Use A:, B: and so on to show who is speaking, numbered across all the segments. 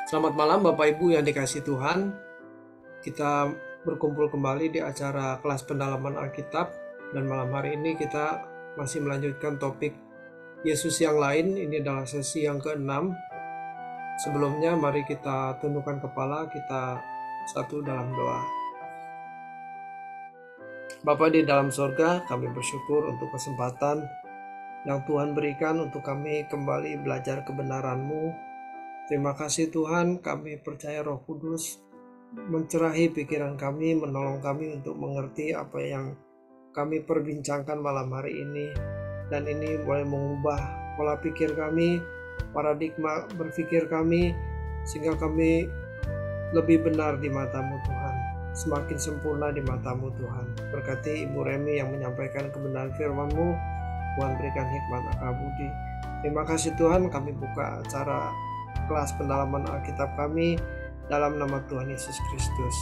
A: Selamat malam Bapak Ibu yang dikasihi Tuhan. Kita berkumpul kembali di acara kelas pendalaman Alkitab dan malam hari ini kita masih melanjutkan topik Yesus yang lain. Ini adalah sesi yang ke-6. Sebelumnya mari kita tundukkan kepala, kita satu dalam doa. Bapa di dalam sorga, kami bersyukur untuk kesempatan yang Tuhan berikan untuk kami kembali belajar kebenaran-Mu. Terima kasih Tuhan, kami percaya Roh Kudus mencerahi pikiran kami, menolong kami untuk mengerti apa yang kami perbincangkan malam hari ini. Dan ini boleh mengubah pola pikir kami, paradigma berpikir kami, sehingga kami lebih benar di mata-Mu Tuhan, semakin sempurna di mata-Mu Tuhan. Berkati Ibu Remi yang menyampaikan kebenaran firman-Mu, Tuhan berikan hikmat akal budi. Terima kasih Tuhan, kami buka acara kelas pendalaman Alkitab kami dalam nama Tuhan Yesus Kristus.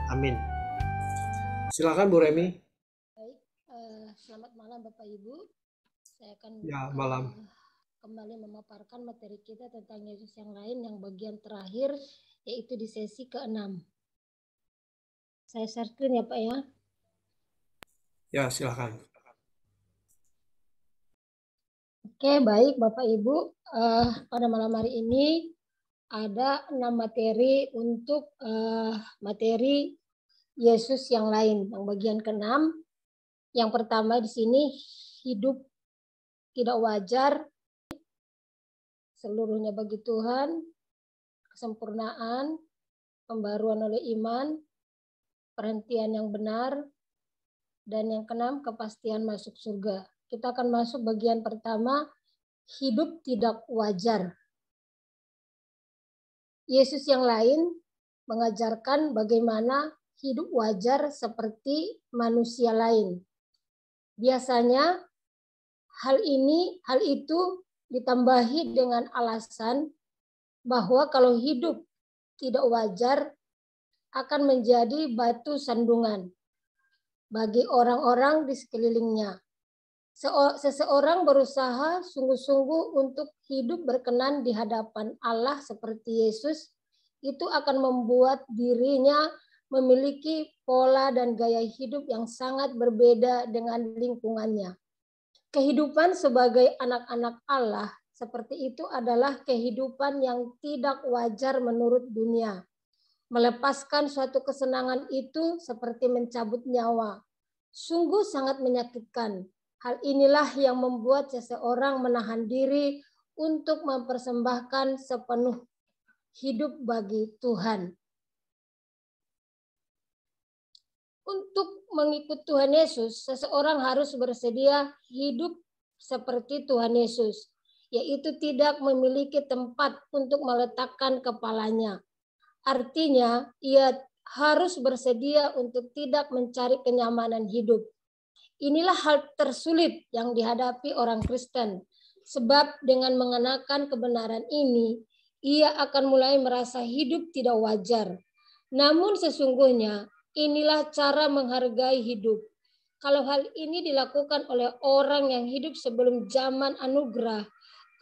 A: Amin. Silakan Bu Remi.
B: Baik, selamat malam Bapak Ibu. Saya akan
A: malam.
B: Kembali memaparkan materi kita tentang Yesus yang lain yang bagian terakhir, yaitu di sesi ke-6. Saya share screen ya Pak ya.
A: Ya, silakan.
B: Oke, baik Bapak Ibu. Pada malam hari ini ada 6 materi untuk materi Yesus yang lain, yang bagian ke-6. Yang pertama di sini, hidup tidak wajar, seluruhnya bagi Tuhan, kesempurnaan, pembaruan oleh iman, perhentian yang benar, dan yang ke-6, kepastian masuk surga. Kita akan masuk bagian pertama, hidup tidak wajar. Yesus yang lain mengajarkan bagaimana hidup wajar seperti manusia lain. Biasanya hal itu ditambahi dengan alasan bahwa kalau hidup tidak wajar akan menjadi batu sandungan bagi orang-orang di sekelilingnya. Seseorang berusaha sungguh-sungguh untuk hidup berkenan di hadapan Allah seperti Yesus, itu akan membuat dirinya memiliki pola dan gaya hidup yang sangat berbeda dengan lingkungannya. Kehidupan sebagai anak-anak Allah seperti itu adalah kehidupan yang tidak wajar menurut dunia. Melepaskan suatu kesenangan itu seperti mencabut nyawa. Sungguh sangat menyakitkan. Hal inilah yang membuat seseorang menahan diri untuk mempersembahkan sepenuh hidup bagi Tuhan. Untuk mengikut Tuhan Yesus, seseorang harus bersedia hidup seperti Tuhan Yesus, yaitu tidak memiliki tempat untuk meletakkan kepalanya. Artinya, ia harus bersedia untuk tidak mencari kenyamanan hidup. Inilah hal tersulit yang dihadapi orang Kristen. Sebab dengan mengenakan kebenaran ini, ia akan mulai merasa hidup tidak wajar. Namun sesungguhnya, inilah cara menghargai hidup. Kalau hal ini dilakukan oleh orang yang hidup sebelum zaman anugerah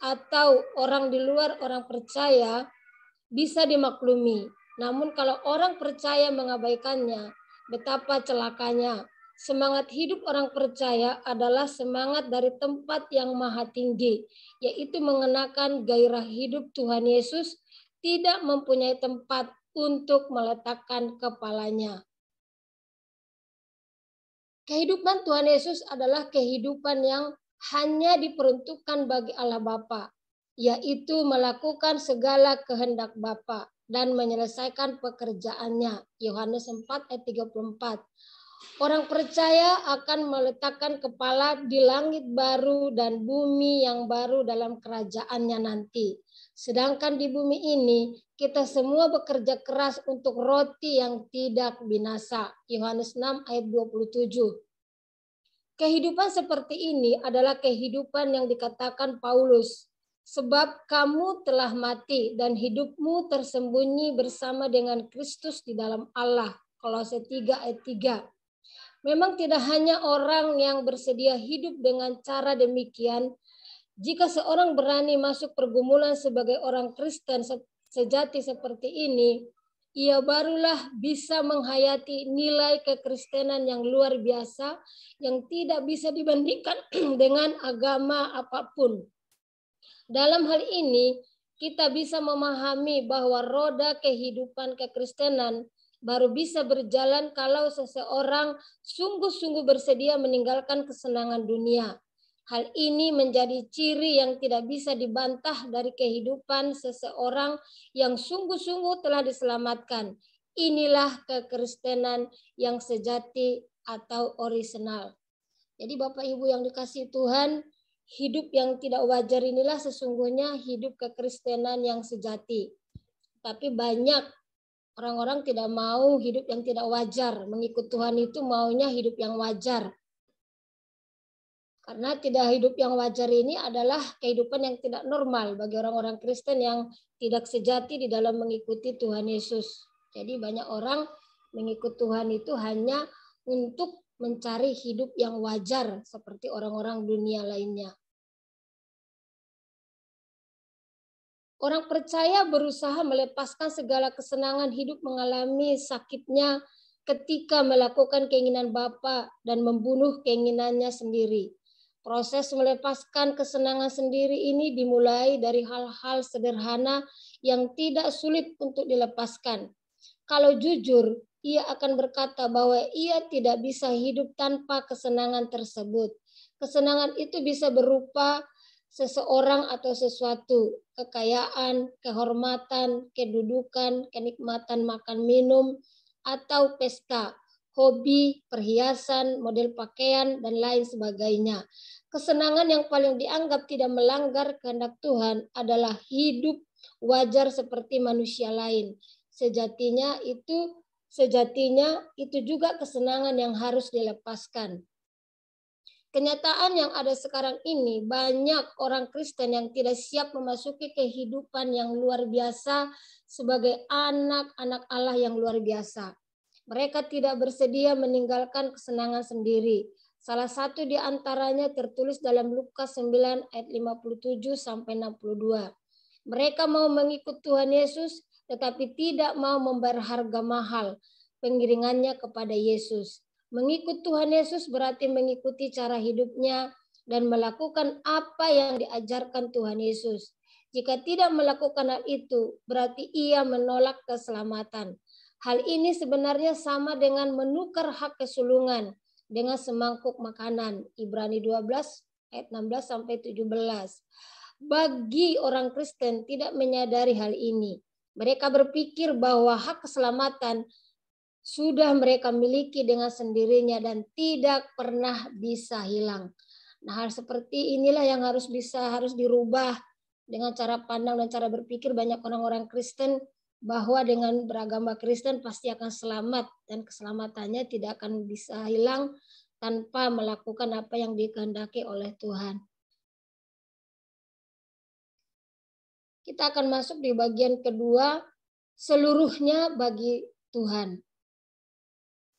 B: atau orang di luar orang percaya, bisa dimaklumi. Namun kalau orang percaya mengabaikannya, betapa celakanya. Semangat hidup orang percaya adalah semangat dari tempat yang maha tinggi, yaitu mengenakan gairah hidup Tuhan Yesus, tidak mempunyai tempat untuk meletakkan kepalanya. Kehidupan Tuhan Yesus adalah kehidupan yang hanya diperuntukkan bagi Allah Bapa, yaitu melakukan segala kehendak Bapa dan menyelesaikan pekerjaannya. Yohanes 4 ayat 34. Orang percaya akan meletakkan kepala di langit baru dan bumi yang baru dalam kerajaannya nanti. Sedangkan di bumi ini, kita semua bekerja keras untuk roti yang tidak binasa. Yohanes 6 ayat 27. Kehidupan seperti ini adalah kehidupan yang dikatakan Paulus. Sebab kamu telah mati dan hidupmu tersembunyi bersama dengan Kristus di dalam Allah. Kolose 3 ayat 3. Memang tidak hanya orang yang bersedia hidup dengan cara demikian. Jika seorang berani masuk pergumulan sebagai orang Kristen sejati seperti ini, ia barulah bisa menghayati nilai kekristenan yang luar biasa yang tidak bisa dibandingkan dengan agama apapun. Dalam hal ini, kita bisa memahami bahwa roda kehidupan kekristenan baru bisa berjalan kalau seseorang sungguh-sungguh bersedia meninggalkan kesenangan dunia. Hal ini menjadi ciri yang tidak bisa dibantah dari kehidupan seseorang yang sungguh-sungguh telah diselamatkan. Inilah kekristenan yang sejati atau orisinal. Jadi Bapak Ibu yang dikasihi Tuhan, hidup yang tidak wajar inilah sesungguhnya hidup kekristenan yang sejati. Tapi banyak orang-orang tidak mau hidup yang tidak wajar. Mengikut Tuhan itu maunya hidup yang wajar. Karena tidak hidup yang wajar ini adalah kehidupan yang tidak normal bagi orang-orang Kristen yang tidak sejati di dalam mengikuti Tuhan Yesus. Jadi banyak orang mengikut Tuhan itu hanya untuk mencari hidup yang wajar seperti orang-orang dunia lainnya. Orang percaya berusaha melepaskan segala kesenangan hidup mengalami sakitnya ketika melakukan keinginan Bapa dan membunuh keinginannya sendiri. Proses melepaskan kesenangan sendiri ini dimulai dari hal-hal sederhana yang tidak sulit untuk dilepaskan. Kalau jujur, ia akan berkata bahwa ia tidak bisa hidup tanpa kesenangan tersebut. Kesenangan itu bisa berupa seseorang atau sesuatu, kekayaan, kehormatan, kedudukan, kenikmatan makan minum, atau pesta, hobi, perhiasan, model pakaian, dan lain sebagainya. Kesenangan yang paling dianggap tidak melanggar kehendak Tuhan adalah hidup wajar seperti manusia lain. Sejatinya itu juga kesenangan yang harus dilepaskan. Kenyataan yang ada sekarang ini, banyak orang Kristen yang tidak siap memasuki kehidupan yang luar biasa sebagai anak-anak Allah yang luar biasa. Mereka tidak bersedia meninggalkan kesenangan sendiri. Salah satu di antaranya tertulis dalam Lukas 9 ayat 57 sampai 62. Mereka mau mengikut Tuhan Yesus tetapi tidak mau membayar harga mahal pengiringannya kepada Yesus. Mengikut Tuhan Yesus berarti mengikuti cara hidupnya dan melakukan apa yang diajarkan Tuhan Yesus. Jika tidak melakukan hal itu, berarti ia menolak keselamatan. Hal ini sebenarnya sama dengan menukar hak kesulungan dengan semangkuk makanan. Ibrani 12 ayat 16 sampai 17. Bagi orang Kristen tidak menyadari hal ini. Mereka berpikir bahwa hak keselamatan sudah mereka miliki dengan sendirinya dan tidak pernah bisa hilang. Nah, hal seperti inilah yang harus dirubah dengan cara pandang dan cara berpikir banyak orang-orang Kristen bahwa dengan beragama Kristen pasti akan selamat dan keselamatannya tidak akan bisa hilang tanpa melakukan apa yang dikehendaki oleh Tuhan. Kita akan masuk di bagian kedua, seluruhnya bagi Tuhan.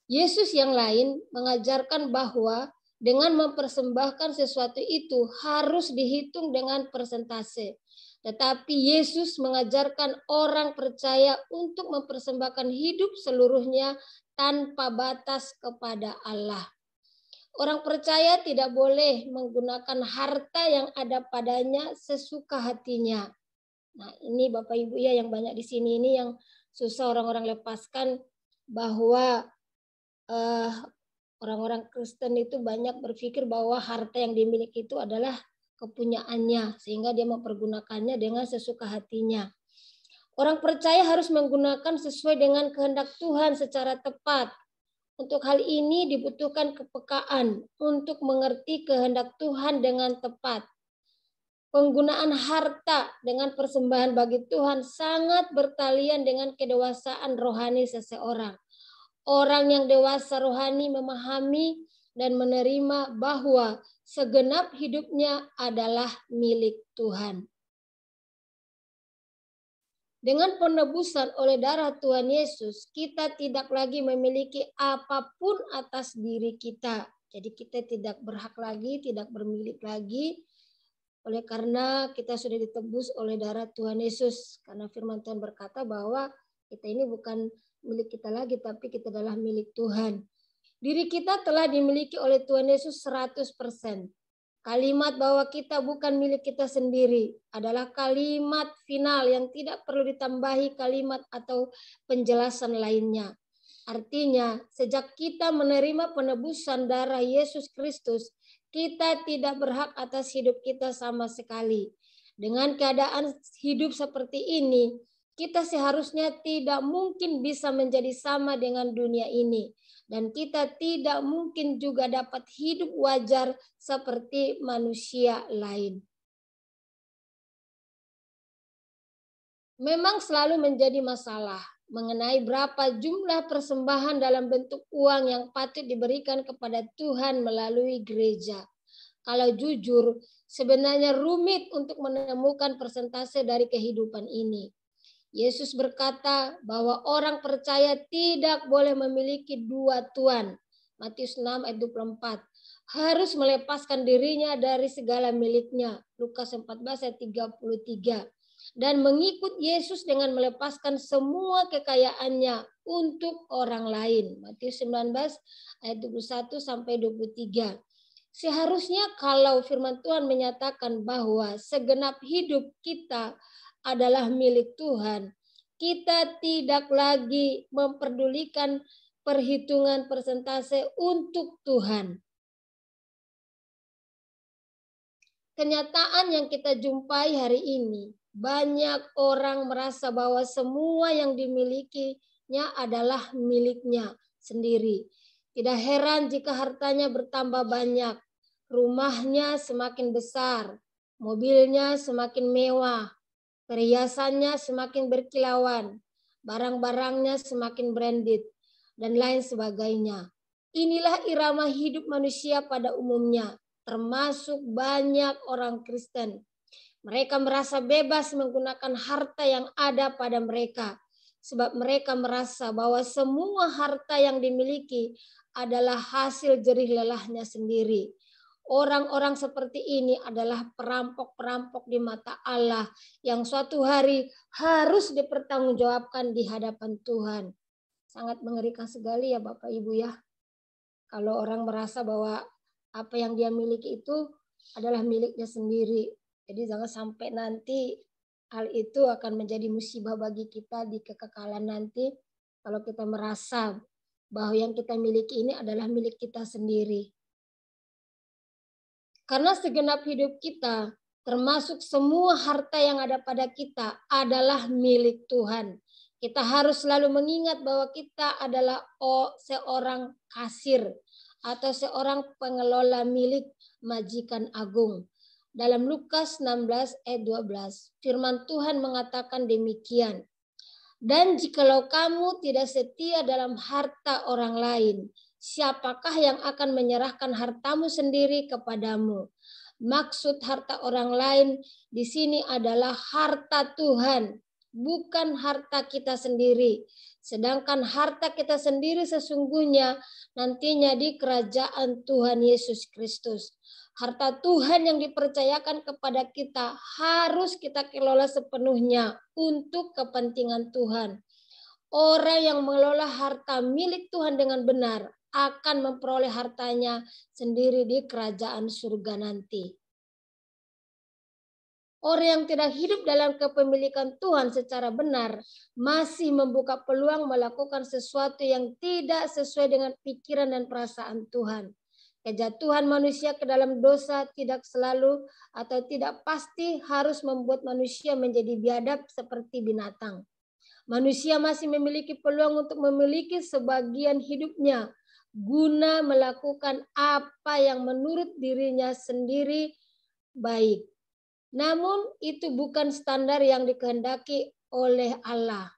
B: Yesus yang lain mengajarkan bahwa dengan mempersembahkan sesuatu itu harus dihitung dengan persentase. Tetapi Yesus mengajarkan orang percaya untuk mempersembahkan hidup seluruhnya tanpa batas kepada Allah. Orang percaya tidak boleh menggunakan harta yang ada padanya sesuka hatinya. Nah, ini Bapak Ibu ya yang banyak di sini ini yang susah orang-orang lepaskan bahwa orang-orang Kristen itu banyak berpikir bahwa harta yang dimiliki itu adalah kepunyaannya sehingga dia mempergunakannya dengan sesuka hatinya. Orang percaya harus menggunakan sesuai dengan kehendak Tuhan secara tepat. Untuk hal ini dibutuhkan kepekaan untuk mengerti kehendak Tuhan dengan tepat. Penggunaan harta dengan persembahan bagi Tuhan sangat bertalian dengan kedewasaan rohani seseorang. Orang yang dewasa rohani memahami dan menerima bahwa segenap hidupnya adalah milik Tuhan. Dengan penebusan oleh darah Tuhan Yesus, kita tidak lagi memiliki apapun atas diri kita. Jadi kita tidak berhak lagi, tidak bermilik lagi oleh karena kita sudah ditebus oleh darah Tuhan Yesus. Karena firman Tuhan berkata bahwa kita ini bukan milik kita lagi, tapi kita adalah milik Tuhan. Diri kita telah dimiliki oleh Tuhan Yesus 100%. Kalimat bahwa kita bukan milik kita sendiri adalah kalimat final yang tidak perlu ditambahi kalimat atau penjelasan lainnya. Artinya, sejak kita menerima penebusan darah Yesus Kristus, kita tidak berhak atas hidup kita sama sekali. Dengan keadaan hidup seperti ini, kita seharusnya tidak mungkin bisa menjadi sama dengan dunia ini. Dan kita tidak mungkin juga dapat hidup wajar seperti manusia lain. Memang selalu menjadi masalah mengenai berapa jumlah persembahan dalam bentuk uang yang patut diberikan kepada Tuhan melalui gereja. Kalau jujur, sebenarnya rumit untuk menemukan persentase dari kehidupan ini. Yesus berkata bahwa orang percaya tidak boleh memiliki dua tuan. Matius 6 ayat 24. Harus melepaskan dirinya dari segala miliknya. Lukas 14 ayat 33. Dan mengikut Yesus dengan melepaskan semua kekayaannya untuk orang lain. Matius 19 ayat 21 sampai 23. Seharusnya kalau firman Tuhan menyatakan bahwa segenap hidup kita adalah milik Tuhan, kita tidak lagi memperdulikan perhitungan persentase untuk Tuhan. Kenyataan yang kita jumpai hari ini, banyak orang merasa bahwa semua yang dimilikinya adalah miliknya sendiri. Tidak heran jika hartanya bertambah banyak, rumahnya semakin besar, mobilnya semakin mewah, perhiasannya semakin berkilauan, barang-barangnya semakin branded, dan lain sebagainya. Inilah irama hidup manusia pada umumnya, termasuk banyak orang Kristen. Mereka merasa bebas menggunakan harta yang ada pada mereka, sebab mereka merasa bahwa semua harta yang dimiliki adalah hasil jerih lelahnya sendiri. Orang-orang seperti ini adalah perampok-perampok di mata Allah yang suatu hari harus dipertanggungjawabkan di hadapan Tuhan. Sangat mengerikan sekali ya Bapak Ibu ya. Kalau orang merasa bahwa apa yang dia miliki itu adalah miliknya sendiri. Jadi jangan sampai nanti hal itu akan menjadi musibah bagi kita di kekekalan nanti kalau kita merasa bahwa yang kita miliki ini adalah milik kita sendiri. Karena segenap hidup kita, termasuk semua harta yang ada pada kita adalah milik Tuhan. Kita harus selalu mengingat bahwa kita adalah seorang kasir atau seorang pengelola milik Majikan Agung. Dalam Lukas 16 ayat 12, firman Tuhan mengatakan demikian. Dan jikalau kamu tidak setia dalam harta orang lain, siapakah yang akan menyerahkan hartamu sendiri kepadamu? Maksud harta orang lain di sini adalah harta Tuhan, bukan harta kita sendiri. Sedangkan harta kita sendiri sesungguhnya nantinya di kerajaan Tuhan Yesus Kristus. Harta Tuhan yang dipercayakan kepada kita harus kita kelola sepenuhnya untuk kepentingan Tuhan. Orang yang mengelola harta milik Tuhan dengan benar akan memperoleh hartanya sendiri di kerajaan surga nanti. Orang yang tidak hidup dalam kepemilikan Tuhan secara benar masih membuka peluang melakukan sesuatu yang tidak sesuai dengan pikiran dan perasaan Tuhan. Kejatuhan manusia ke dalam dosa tidak selalu atau tidak pasti harus membuat manusia menjadi biadab seperti binatang. Manusia masih memiliki peluang untuk memiliki sebagian hidupnya guna melakukan apa yang menurut dirinya sendiri baik. Namun itu bukan standar yang dikehendaki oleh Allah.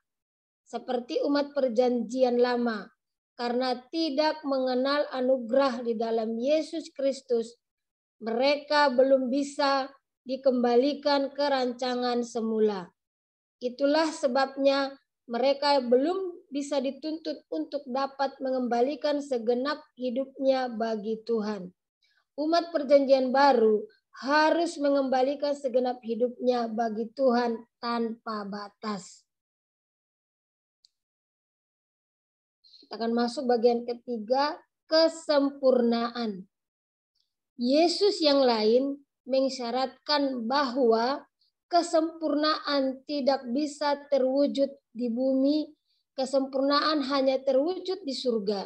B: Seperti umat perjanjian lama, karena tidak mengenal anugerah di dalam Yesus Kristus, mereka belum bisa dikembalikan ke rancangan semula. Itulah sebabnya mereka belum bisa dituntut untuk dapat mengembalikan segenap hidupnya bagi Tuhan. Umat perjanjian baru harus mengembalikan segenap hidupnya bagi Tuhan tanpa batas. Kita akan masuk bagian ketiga, kesempurnaan. Yesus yang lain mengisyaratkan bahwa kesempurnaan tidak bisa terwujud di bumi, kesempurnaan hanya terwujud di surga.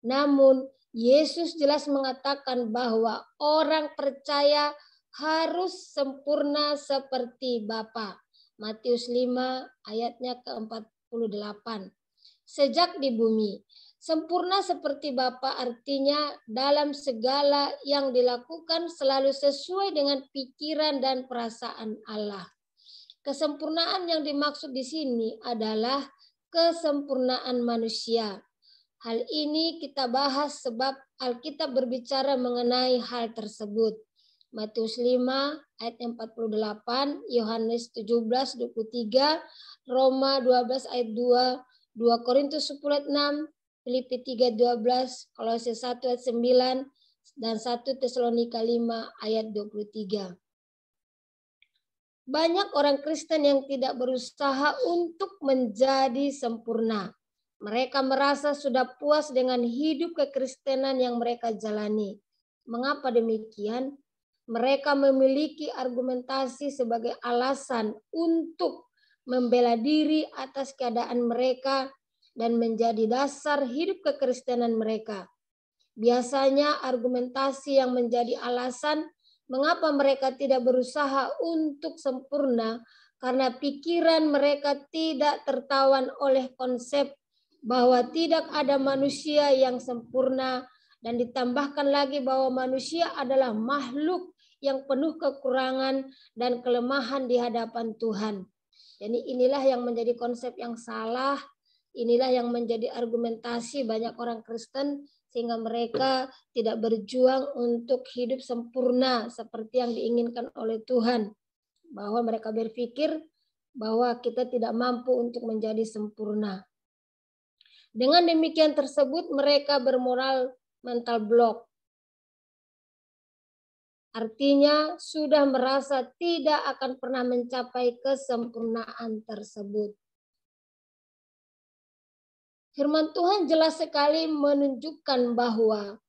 B: Namun, Yesus jelas mengatakan bahwa orang percaya harus sempurna seperti Bapa. Matius 5 ayatnya ke-48. Sejak di bumi, sempurna seperti Bapa artinya dalam segala yang dilakukan selalu sesuai dengan pikiran dan perasaan Allah. Kesempurnaan yang dimaksud di sini adalah kesempurnaan manusia. Hal ini kita bahas sebab Alkitab berbicara mengenai hal tersebut. Matius 5 ayat 48, Yohanes 17:23, Roma 12 ayat 2, 2 Korintus 10 ayat 6, Filipi 3:12, Kolose 1 ayat 9, dan 1 Tesalonika 5 ayat 23. Banyak orang Kristen yang tidak berusaha untuk menjadi sempurna. Mereka merasa sudah puas dengan hidup kekristenan yang mereka jalani. Mengapa demikian? Mereka memiliki argumentasi sebagai alasan untuk membela diri atas keadaan mereka dan menjadi dasar hidup kekristenan mereka. Biasanya argumentasi yang menjadi alasan mengapa mereka tidak berusaha untuk sempurna karena pikiran mereka tidak tertawan oleh konsep bahwa tidak ada manusia yang sempurna, dan ditambahkan lagi bahwa manusia adalah makhluk yang penuh kekurangan dan kelemahan di hadapan Tuhan. Jadi inilah yang menjadi konsep yang salah, inilah yang menjadi argumentasi banyak orang Kristen sehingga mereka tidak berjuang untuk hidup sempurna seperti yang diinginkan oleh Tuhan. Bahwa mereka berpikir bahwa kita tidak mampu untuk menjadi sempurna. Dengan demikian tersebut mereka bermoral mental block. Artinya sudah merasa tidak akan pernah mencapai kesempurnaan tersebut. Firman Tuhan jelas sekali menunjukkan bahwa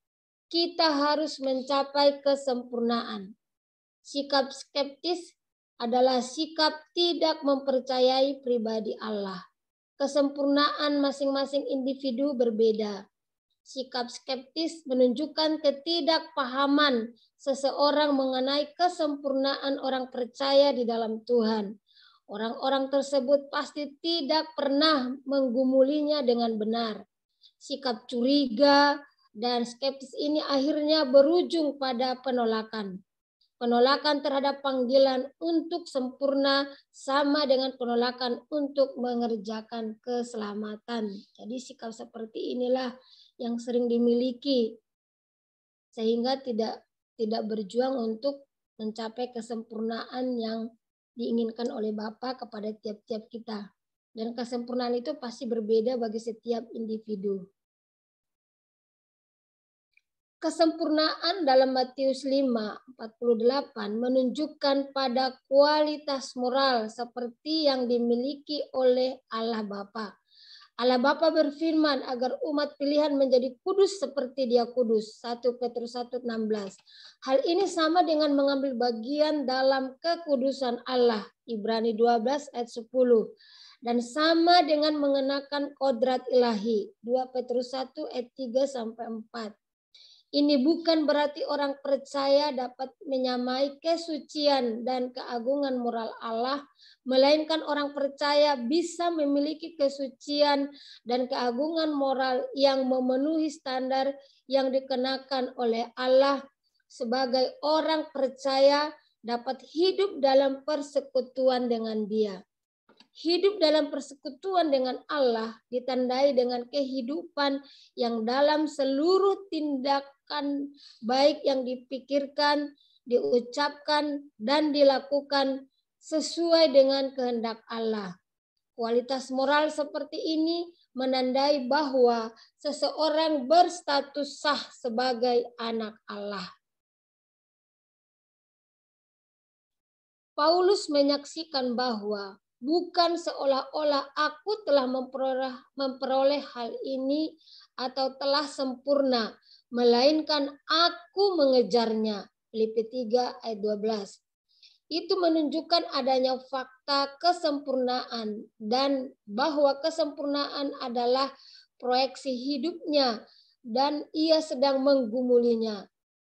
B: kita harus mencapai kesempurnaan. Sikap skeptis adalah sikap tidak mempercayai pribadi Allah. Kesempurnaan masing-masing individu berbeda. Sikap skeptis menunjukkan ketidakpahaman seseorang mengenai kesempurnaan orang percaya di dalam Tuhan. Orang-orang tersebut pasti tidak pernah menggumulinya dengan benar. Sikap curiga dan skeptis ini akhirnya berujung pada penolakan. Penolakan terhadap panggilan untuk sempurna sama dengan penolakan untuk mengerjakan keselamatan. Jadi sikap seperti inilah yang sering dimiliki sehingga tidak berjuang untuk mencapai kesempurnaan yang diinginkan oleh Bapa kepada tiap-tiap kita. Dan kesempurnaan itu pasti berbeda bagi setiap individu. Kesempurnaan dalam Matius 5:48 menunjukkan pada kualitas moral seperti yang dimiliki oleh Allah Bapa. Allah Bapa berfirman agar umat pilihan menjadi kudus seperti Dia kudus. 1 Petrus 1:16. Hal ini sama dengan mengambil bagian dalam kekudusan Allah. Ibrani 12 ayat 10. Dan sama dengan mengenakan kodrat ilahi. 2 Petrus 1 ayat 3-4. Ini bukan berarti orang percaya dapat menyamai kesucian dan keagungan moral Allah, melainkan orang percaya bisa memiliki kesucian dan keagungan moral yang memenuhi standar yang dikenakan oleh Allah. Sebagai orang percaya dapat hidup dalam persekutuan dengan Dia. Hidup dalam persekutuan dengan Allah ditandai dengan kehidupan yang dalam seluruh tindakan baik yang dipikirkan, diucapkan, dan dilakukan sesuai dengan kehendak Allah. Kualitas moral seperti ini menandai bahwa seseorang berstatus sah sebagai anak Allah. Paulus menyaksikan bahwa bukan seolah-olah aku telah memperoleh hal ini atau telah sempurna, melainkan aku mengejarnya. Filipi 3 ayat 12. Itu menunjukkan adanya fakta kesempurnaan dan bahwa kesempurnaan adalah proyeksi hidupnya dan ia sedang menggumulinya.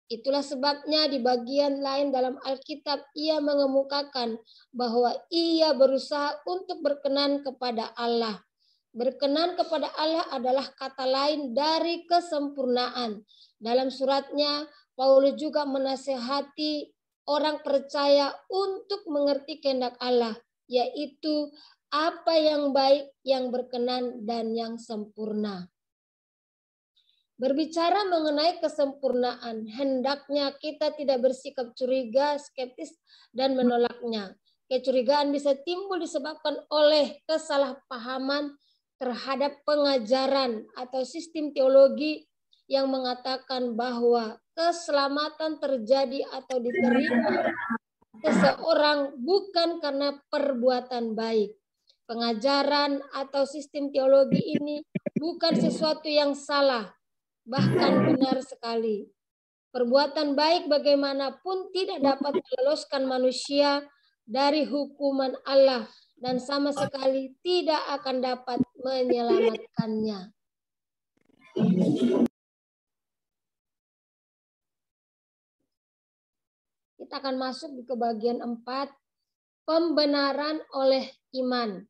B: Itulah sebabnya di bagian lain dalam Alkitab ia mengemukakan bahwa ia berusaha untuk berkenan kepada Allah. Berkenan kepada Allah adalah kata lain dari kesempurnaan. Dalam suratnya, Paulus juga menasihati orang percaya untuk mengerti kehendak Allah, yaitu apa yang baik, yang berkenan, dan yang sempurna. Berbicara mengenai kesempurnaan, hendaknya kita tidak bersikap curiga, skeptis, dan menolaknya. Kecurigaan bisa timbul disebabkan oleh kesalahpahaman terhadap pengajaran atau sistem teologi yang mengatakan bahwa keselamatan terjadi atau diterima seseorang bukan karena perbuatan baik. Pengajaran atau sistem teologi ini bukan sesuatu yang salah, bahkan benar sekali. Perbuatan baik bagaimanapun tidak dapat meloloskan manusia dari hukuman Allah dan sama sekali tidak akan dapat menyelamatkannya. Kita akan masuk ke bagian 4, pembenaran oleh iman.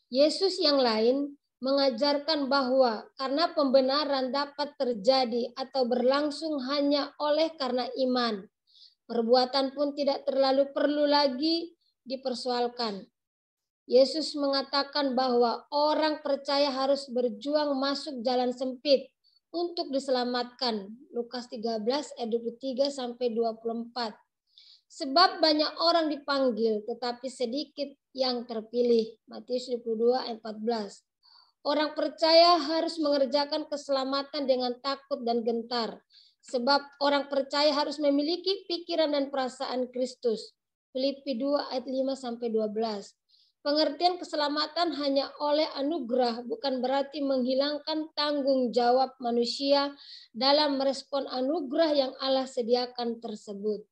B: Yesus yang lain mengajarkan bahwa karena pembenaran dapat terjadi atau berlangsung hanya oleh karena iman. Perbuatan pun tidak terlalu perlu lagi dipersoalkan. Yesus mengatakan bahwa orang percaya harus berjuang masuk jalan sempit untuk diselamatkan. Lukas 13 ayat 23 sampai 24. Sebab banyak orang dipanggil tetapi sedikit yang terpilih. Matius 22 ayat 14. Orang percaya harus mengerjakan keselamatan dengan takut dan gentar. Sebab orang percaya harus memiliki pikiran dan perasaan Kristus. Filipi 2 ayat 5 sampai 12. Pengertian keselamatan hanya oleh anugerah bukan berarti menghilangkan tanggung jawab manusia dalam merespon anugerah yang Allah sediakan tersebut.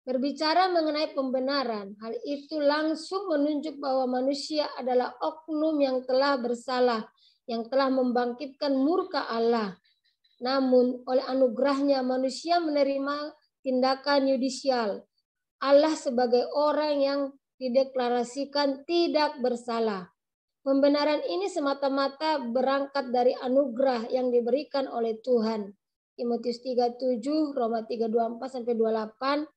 B: Berbicara mengenai pembenaran, hal itu langsung menunjuk bahwa manusia adalah oknum yang telah bersalah, yang telah membangkitkan murka Allah. Namun oleh anugerahnya manusia menerima tindakan yudisial Allah sebagai orang yang dideklarasikan tidak bersalah. Pembenaran ini semata-mata berangkat dari anugerah yang diberikan oleh Tuhan. Timotius 3:7, Roma 3:24 sampai 28,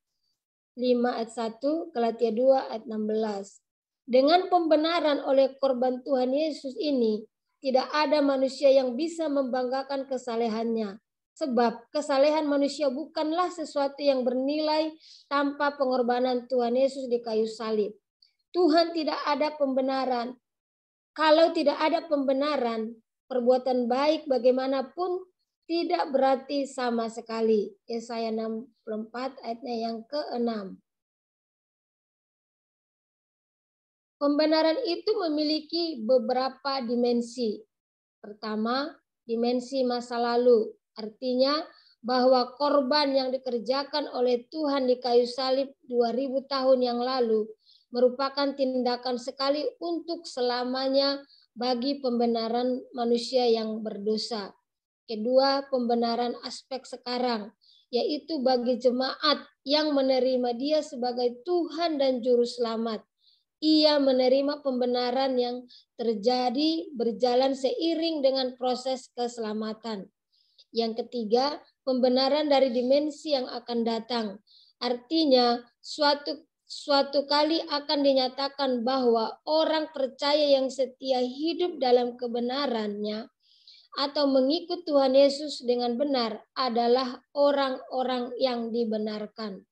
B: 5 ayat 1, Galatia 2 ayat 16. Dengan pembenaran oleh korban Tuhan Yesus ini, tidak ada manusia yang bisa membanggakan kesalehannya. Sebab kesalehan manusia bukanlah sesuatu yang bernilai tanpa pengorbanan Tuhan Yesus di kayu salib. Tuhan tidak ada pembenaran. Kalau tidak ada pembenaran, perbuatan baik bagaimanapun tidak berarti sama sekali. Yesaya 64 ayatnya yang ke-6. Pembenaran itu memiliki beberapa dimensi. Pertama, dimensi masa lalu. Artinya bahwa korban yang dikerjakan oleh Tuhan di kayu salib 2000 tahun yang lalu merupakan tindakan sekali untuk selamanya bagi pembenaran manusia yang berdosa. Kedua, pembenaran aspek sekarang, yaitu bagi jemaat yang menerima Dia sebagai Tuhan dan Juru Selamat. Ia menerima pembenaran yang terjadi berjalan seiring dengan proses keselamatan. Yang ketiga, pembenaran dari dimensi yang akan datang. Artinya, suatu kali akan dinyatakan bahwa orang percaya yang setia hidup dalam kebenarannya atau mengikut Tuhan Yesus dengan benar adalah orang-orang yang dibenarkan.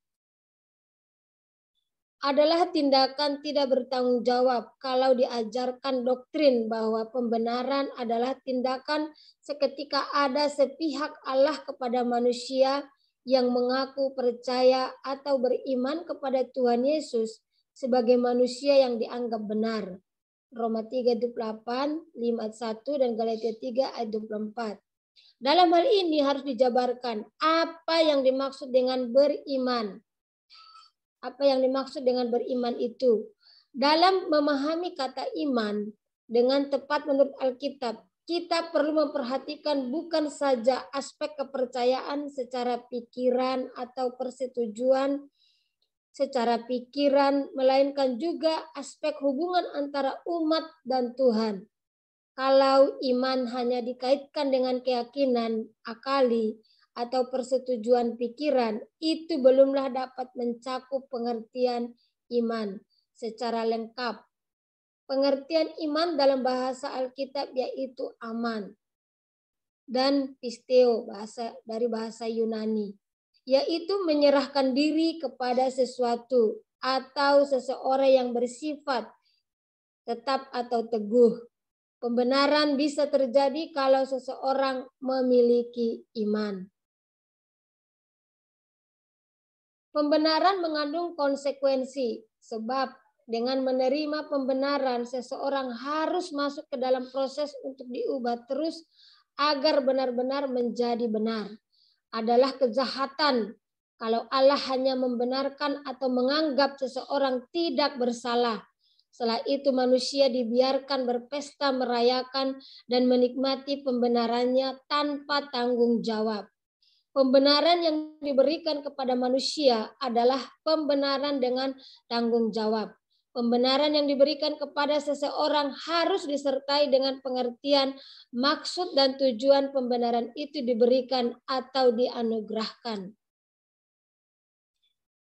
B: Adalah tindakan tidak bertanggung jawab kalau diajarkan doktrin bahwa pembenaran adalah tindakan seketika ada sepihak Allah kepada manusia yang mengaku percaya atau beriman kepada Tuhan Yesus sebagai manusia yang dianggap benar. Roma 3:28, 5 ayat 1, dan Galatia 3 ayat 24. Dalam hal ini harus dijabarkan apa yang dimaksud dengan beriman. Apa yang dimaksud dengan beriman itu? Dalam memahami kata iman dengan tepat menurut Alkitab, kita perlu memperhatikan bukan saja aspek kepercayaan secara pikiran atau persetujuan secara pikiran, melainkan juga aspek hubungan antara umat dan Tuhan. Kalau iman hanya dikaitkan dengan keyakinan akali atau persetujuan pikiran, itu belumlah dapat mencakup pengertian iman secara lengkap. Pengertian iman dalam bahasa Alkitab yaitu aman dan pisteo dari bahasa Yunani, yaitu menyerahkan diri kepada sesuatu atau seseorang yang bersifat tetap atau teguh. Pembenaran bisa terjadi kalau seseorang memiliki iman. Pembenaran mengandung konsekuensi, sebab dengan menerima pembenaran, seseorang harus masuk ke dalam proses untuk diubah terus agar benar-benar menjadi benar. Adalah kejahatan kalau Allah hanya membenarkan atau menganggap seseorang tidak bersalah. Setelah itu manusia dibiarkan berpesta merayakan dan menikmati pembenarannya tanpa tanggung jawab. Pembenaran yang diberikan kepada manusia adalah pembenaran dengan tanggung jawab. Pembenaran yang diberikan kepada seseorang harus disertai dengan pengertian maksud dan tujuan pembenaran itu diberikan atau dianugerahkan.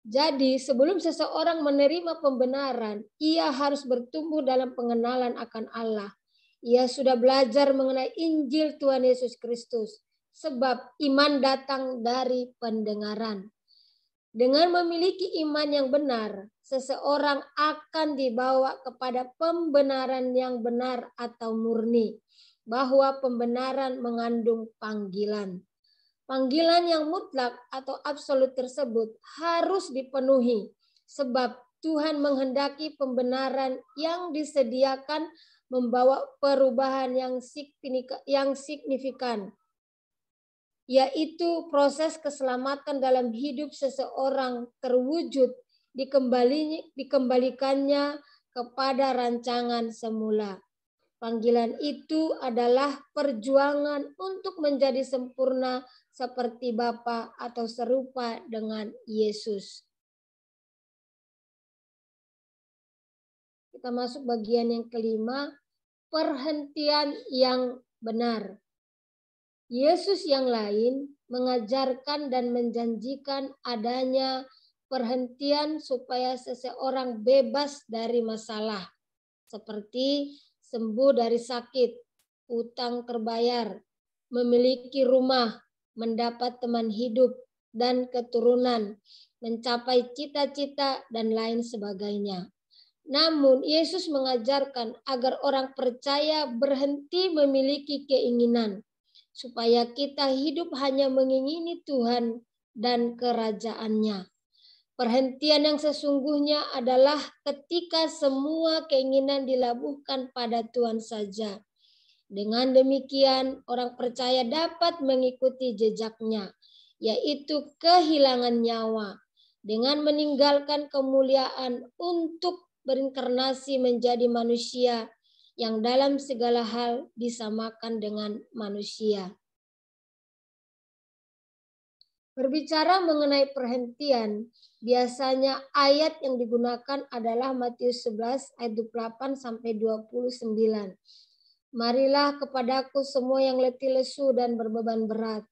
B: Jadi sebelum seseorang menerima pembenaran, ia harus bertumbuh dalam pengenalan akan Allah. Ia sudah belajar mengenai Injil Tuhan Yesus Kristus, sebab iman datang dari pendengaran. Dengan memiliki iman yang benar, seseorang akan dibawa kepada pembenaran yang benar atau murni, bahwa pembenaran mengandung panggilan. Panggilan yang mutlak atau absolut tersebut harus dipenuhi, sebab Tuhan menghendaki pembenaran yang disediakan membawa perubahan yang signifikan, yaitu proses keselamatan dalam hidup seseorang terwujud dikembalikannya kepada rancangan semula. Panggilan itu adalah perjuangan untuk menjadi sempurna seperti Bapa atau serupa dengan Yesus. Kita masuk bagian yang kelima, perhentian yang benar. Yesus yang lain mengajarkan dan menjanjikan adanya perhentian supaya seseorang bebas dari masalah, seperti sembuh dari sakit, utang terbayar, memiliki rumah, mendapat teman hidup dan keturunan, mencapai cita-cita dan lain sebagainya. Namun Yesus mengajarkan agar orang percaya berhenti memiliki keinginan, supaya kita hidup hanya mengingini Tuhan dan kerajaan-Nya. Perhentian yang sesungguhnya adalah ketika semua keinginan dilabuhkan pada Tuhan saja. Dengan demikian, orang percaya dapat mengikuti jejaknya, yaitu kehilangan nyawa, dengan meninggalkan kemuliaan untuk berinkarnasi menjadi manusia yang dalam segala hal disamakan dengan manusia. Berbicara mengenai perhentian, biasanya ayat yang digunakan adalah Matius 11 ayat 28 sampai 29. Marilah kepadaku semua yang letih lesu dan berbeban berat.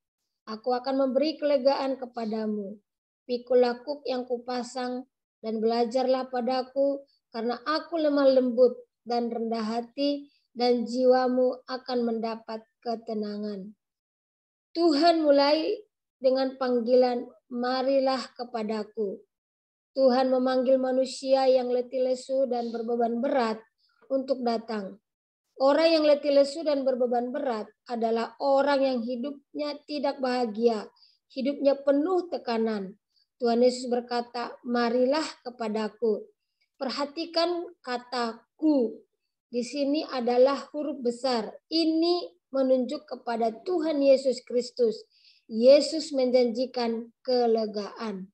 B: Aku akan memberi kelegaan kepadamu. Pikulah kuk yang kupasang dan belajarlah padaku, karena aku lemah lembut dan rendah hati, dan jiwamu akan mendapat ketenangan. Tuhan mulai dengan panggilan, marilah kepadaku. Tuhan memanggil manusia yang letih lesu dan berbeban berat untuk datang. Orang yang letih lesu dan berbeban berat adalah orang yang hidupnya tidak bahagia, hidupnya penuh tekanan. Tuhan Yesus berkata, marilah kepadaku. Perhatikan kataku. Di sini adalah huruf besar. Ini menunjuk kepada Tuhan Yesus Kristus. Yesus menjanjikan kelegaan.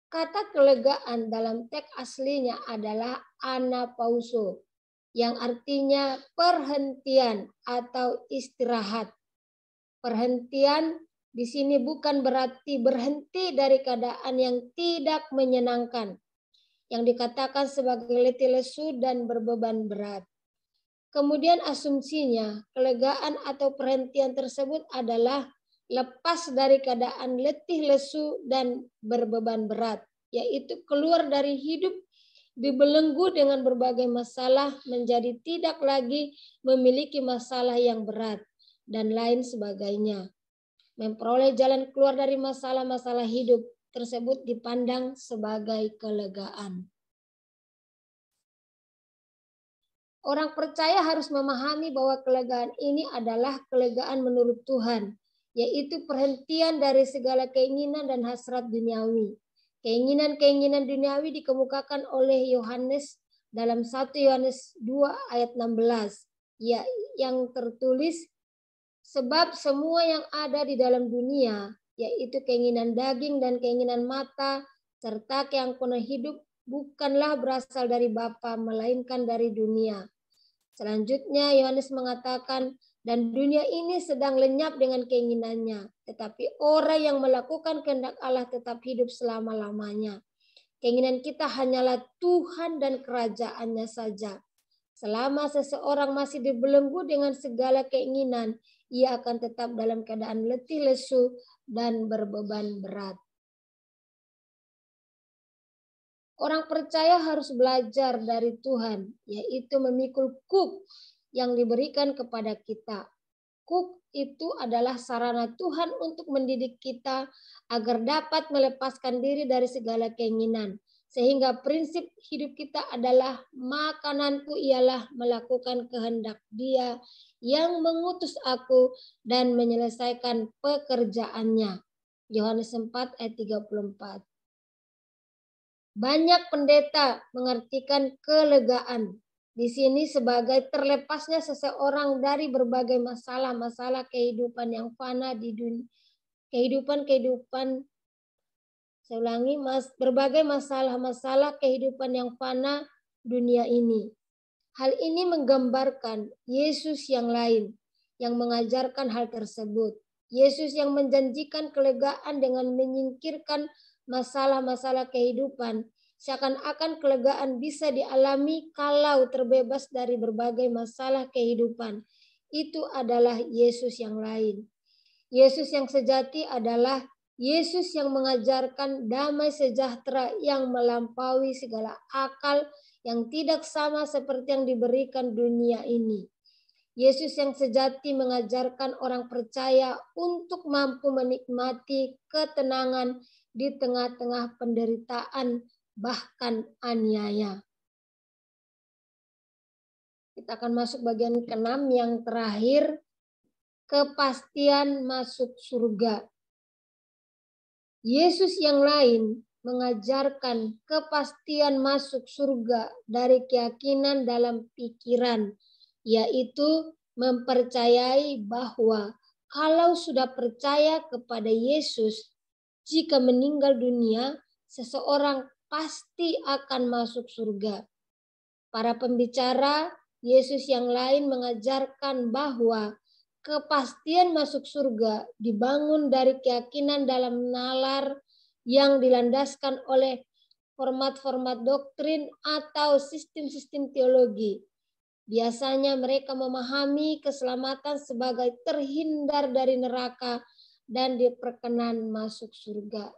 B: Kata kelegaan dalam teks aslinya adalah anapauso, yang artinya perhentian atau istirahat. Perhentian di sini bukan berarti berhenti dari keadaan yang tidak menyenangkan, yang dikatakan sebagai letih lesu dan berbeban berat. Kemudian asumsinya, kelegaan atau perhentian tersebut adalah lepas dari keadaan letih lesu dan berbeban berat, yaitu keluar dari hidup dibelenggu dengan berbagai masalah menjadi tidak lagi memiliki masalah yang berat dan lain sebagainya. Memperoleh jalan keluar dari masalah-masalah hidup tersebut dipandang sebagai kelegaan. Orang percaya harus memahami bahwa kelegaan ini adalah kelegaan menurut Tuhan, yaitu perhentian dari segala keinginan dan hasrat duniawi. Keinginan-keinginan duniawi dikemukakan oleh Yohanes dalam 1 Yohanes 2 ayat 16, ya, yang tertulis, sebab semua yang ada di dalam dunia, yaitu keinginan daging dan keinginan mata, serta keangkuhan hidup, bukanlah berasal dari Bapa, melainkan dari dunia. Selanjutnya Yohanes mengatakan, dan dunia ini sedang lenyap dengan keinginannya, tetapi orang yang melakukan kehendak Allah tetap hidup selama-lamanya. Keinginan kita hanyalah Tuhan dan kerajaannya saja. Selama seseorang masih dibelenggu dengan segala keinginan, ia akan tetap dalam keadaan letih lesu dan berbeban berat. Orang percaya harus belajar dari Tuhan, yaitu memikul kuk yang diberikan kepada kita. Kuk itu adalah sarana Tuhan untuk mendidik kita agar dapat melepaskan diri dari segala keinginan. Sehingga prinsip hidup kita adalah makananku ialah melakukan kehendak Dia yang mengutus aku dan menyelesaikan pekerjaannya. Yohanes 4 ayat 34. Banyak pendeta mengartikan kelegaan di sini sebagai terlepasnya seseorang dari berbagai masalah-masalah kehidupan yang fana di dunia. Berbagai masalah-masalah kehidupan yang fana dunia ini. Hal ini menggambarkan Yesus yang lain yang mengajarkan hal tersebut. Yesus yang menjanjikan kelegaan dengan menyingkirkan masalah-masalah kehidupan, seakan-akan kelegaan bisa dialami kalau terbebas dari berbagai masalah kehidupan. Itu adalah Yesus yang lain. Yesus yang sejati adalah Yesus yang mengajarkan damai sejahtera yang melampaui segala akal, yang tidak sama seperti yang diberikan dunia ini. Yesus yang sejati mengajarkan orang percaya untuk mampu menikmati ketenangan di tengah-tengah penderitaan, bahkan aniaya. Kita akan masuk bagian ke-6 yang terakhir, kepastian masuk surga. Yesus yang lain mengajarkan kepastian masuk surga dari keyakinan dalam pikiran, yaitu mempercayai bahwa kalau sudah percaya kepada Yesus, jika meninggal dunia, seseorang pasti akan masuk surga. Para pembicara Yesus yang lain mengajarkan bahwa kepastian masuk surga dibangun dari keyakinan dalam nalar yang dilandaskan oleh format-format doktrin atau sistem-sistem teologi. Biasanya mereka memahami keselamatan sebagai terhindar dari neraka dan diperkenan masuk surga.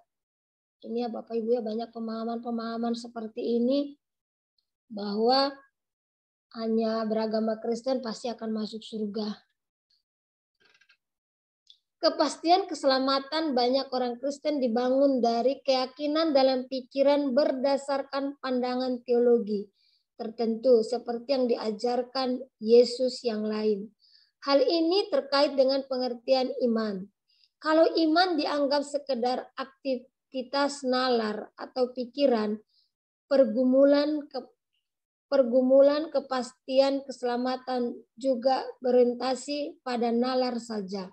B: Ini ya Bapak Ibu ya, banyak pemahaman-pemahaman seperti ini bahwa hanya beragama Kristen pasti akan masuk surga. Kepastian keselamatan banyak orang Kristen dibangun dari keyakinan dalam pikiran berdasarkan pandangan teologi tertentu seperti yang diajarkan Yesus yang lain. Hal ini terkait dengan pengertian iman. Kalau iman dianggap sekedar aktivitas nalar atau pikiran, pergumulan kepastian keselamatan juga berorientasi pada nalar saja.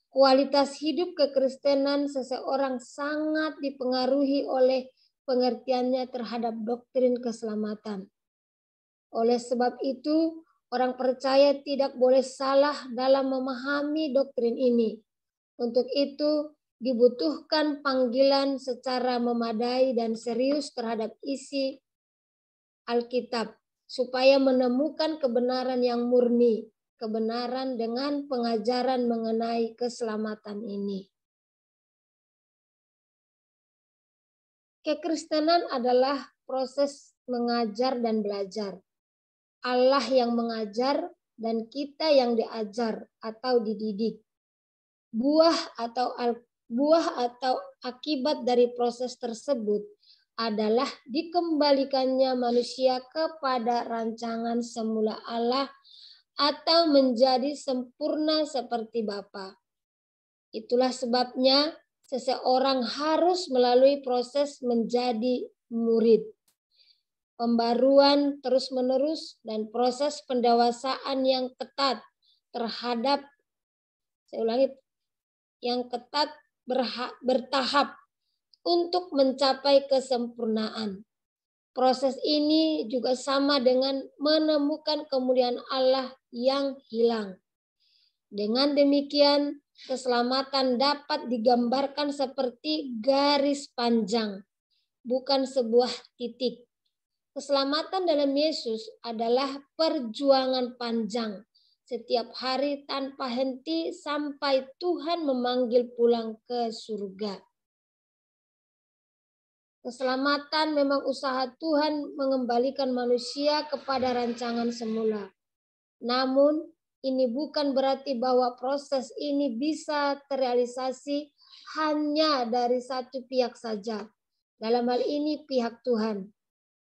B: Kualitas hidup kekristenan seseorang sangat dipengaruhi oleh pengertiannya terhadap doktrin keselamatan. Oleh sebab itu, orang percaya tidak boleh salah dalam memahami doktrin ini. Untuk itu, dibutuhkan panggilan secara memadai dan serius terhadap isi Alkitab, supaya menemukan kebenaran yang murni, kebenaran dengan pengajaran mengenai keselamatan ini. Kekristenan adalah proses mengajar dan belajar. Allah yang mengajar dan kita yang diajar atau dididik. Buah atau akibat dari proses tersebut adalah dikembalikannya manusia kepada rancangan semula Allah atau menjadi sempurna seperti Bapa. Itulah sebabnya seseorang harus melalui proses menjadi murid. Pembaruan terus-menerus dan proses pendewasaan yang ketat terhadap, saya ulangi, yang ketat bertahap untuk mencapai kesempurnaan. Proses ini juga sama dengan menemukan kemuliaan Allah yang hilang. Dengan demikian, keselamatan dapat digambarkan seperti garis panjang, bukan sebuah titik. Keselamatan dalam Yesus adalah perjuangan panjang setiap hari tanpa henti sampai Tuhan memanggil pulang ke surga. Keselamatan memang usaha Tuhan mengembalikan manusia kepada rancangan semula. Namun, ini bukan berarti bahwa proses ini bisa terrealisasi hanya dari satu pihak saja. Dalam hal ini pihak Tuhan.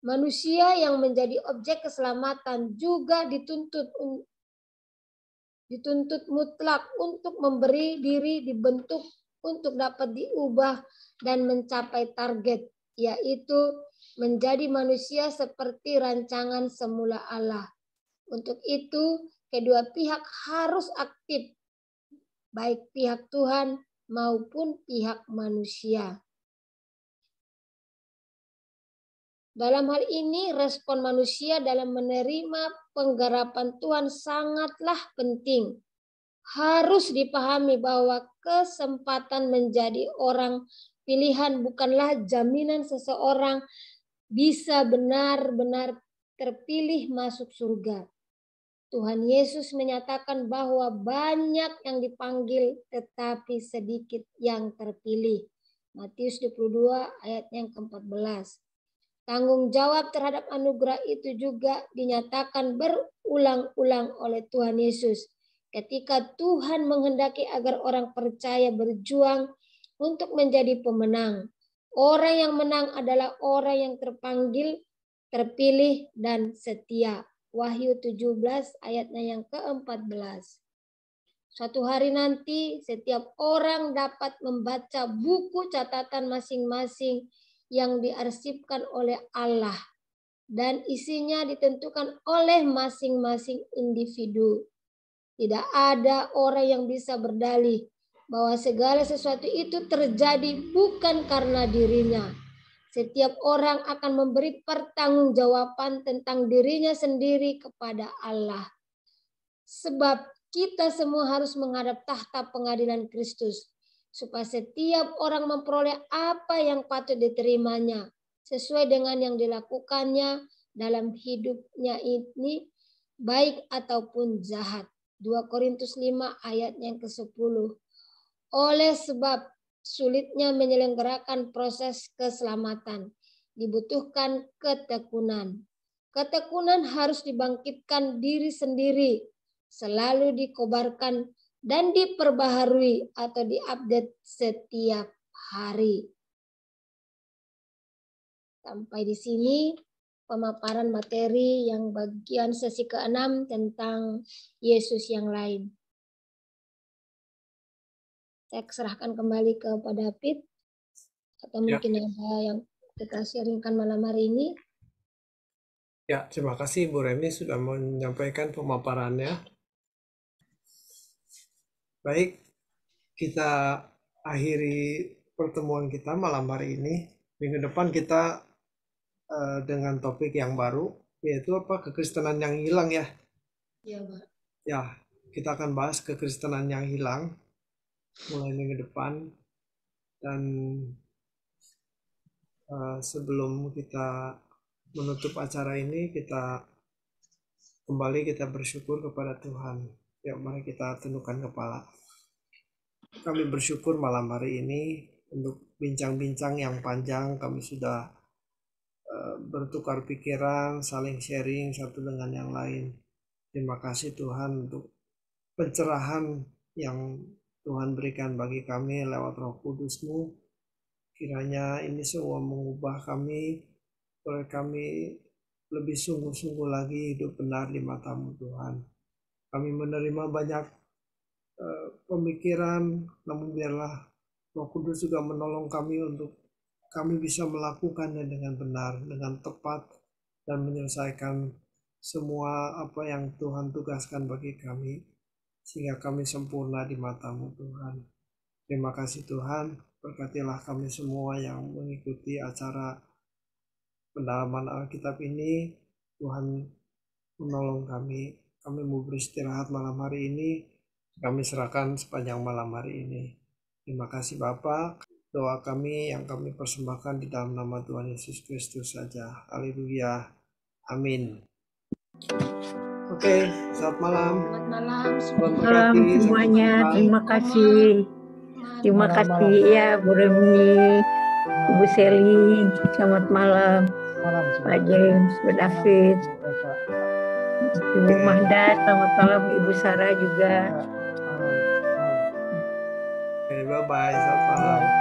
B: Manusia yang menjadi objek keselamatan juga dituntut mutlak untuk memberi diri dibentuk untuk dapat diubah dan mencapai target, yaitu menjadi manusia seperti rancangan semula Allah. Untuk itu, kedua pihak harus aktif, baik pihak Tuhan maupun pihak manusia. Dalam hal ini, respon manusia dalam menerima penggarapan Tuhan sangatlah penting. Harus dipahami bahwa kesempatan menjadi orang pilihan bukanlah jaminan seseorang bisa benar-benar terpilih masuk surga. Tuhan Yesus menyatakan bahwa banyak yang dipanggil tetapi sedikit yang terpilih. Matius 22 ayat yang ke-14. Tanggung jawab terhadap anugerah itu juga dinyatakan berulang-ulang oleh Tuhan Yesus ketika Tuhan menghendaki agar orang percaya berjuang untuk menjadi pemenang. Orang yang menang adalah orang yang terpanggil, terpilih, dan setia. Wahyu 17 ayatnya yang ke-14. Suatu hari nanti setiap orang dapat membaca buku catatan masing-masing yang diarsipkan oleh Allah dan isinya ditentukan oleh masing-masing individu. Tidak ada orang yang bisa berdalih bahwa segala sesuatu itu terjadi bukan karena dirinya. Setiap orang akan memberi pertanggungjawaban tentang dirinya sendiri kepada Allah. Sebab kita semua harus menghadap tahta pengadilan Kristus, supaya setiap orang memperoleh apa yang patut diterimanya sesuai dengan yang dilakukannya dalam hidupnya ini, baik ataupun jahat. 2 Korintus 5 ayat yang ke-10. Oleh sebab sulitnya menyelenggarakan proses keselamatan, dibutuhkan ketekunan. Ketekunan harus dibangkitkan diri sendiri, selalu dikobarkan dan diperbaharui atau diupdate setiap hari. Sampai di sini pemaparan materi yang bagian sesi ke-6 tentang Yesus yang lain. Saya serahkan kembali kepada David, atau mungkin ada yang kita sharingkan malam hari ini.
A: Ya, terima kasih Bu Remi sudah menyampaikan pemaparannya. Baik, kita akhiri pertemuan kita malam hari ini. Minggu depan kita dengan topik yang baru, yaitu kekristenan yang hilang ya.
B: Iya, Pak.
A: Ya, kita akan bahas kekristenan yang hilang mulai minggu depan. Dan sebelum kita menutup acara ini, kita bersyukur kepada Tuhan. Ya, mari kita tundukkan kepala. Kami bersyukur malam hari ini untuk bincang-bincang yang panjang. Kami sudah bertukar pikiran, saling sharing satu dengan yang lain. Terima kasih Tuhan untuk pencerahan yang Tuhan berikan bagi kami lewat Roh Kudus-Mu. Kiranya ini semua mengubah kami, supaya kami lebih sungguh-sungguh lagi hidup benar di mata-Mu Tuhan. Kami menerima banyak pemikiran, namun biarlah Roh Kudus juga menolong kami untuk kami bisa melakukannya dengan benar, dengan tepat, dan menyelesaikan semua apa yang Tuhan tugaskan bagi kami, sehingga kami sempurna di mata-Mu Tuhan. Terima kasih Tuhan, berkatilah kami semua yang mengikuti acara pendalaman Alkitab ini. Tuhan menolong kami mau beristirahat malam hari ini, kami serahkan sepanjang malam hari ini. Terima kasih Bapa. Doa kami yang kami persembahkan di dalam nama Tuhan Yesus Kristus saja. Haleluya. Amin. Oke, selamat malam.
B: Selamat malam.
C: Selamat malam semuanya. Terima kasih. Terima kasih ya Bu Remi, Ibu Selin. Selamat malam. Pak James, Pak David, Ibu Mahda. Selamat malam Ibu Sarah juga.
A: Oke, bye-bye. Selamat malam.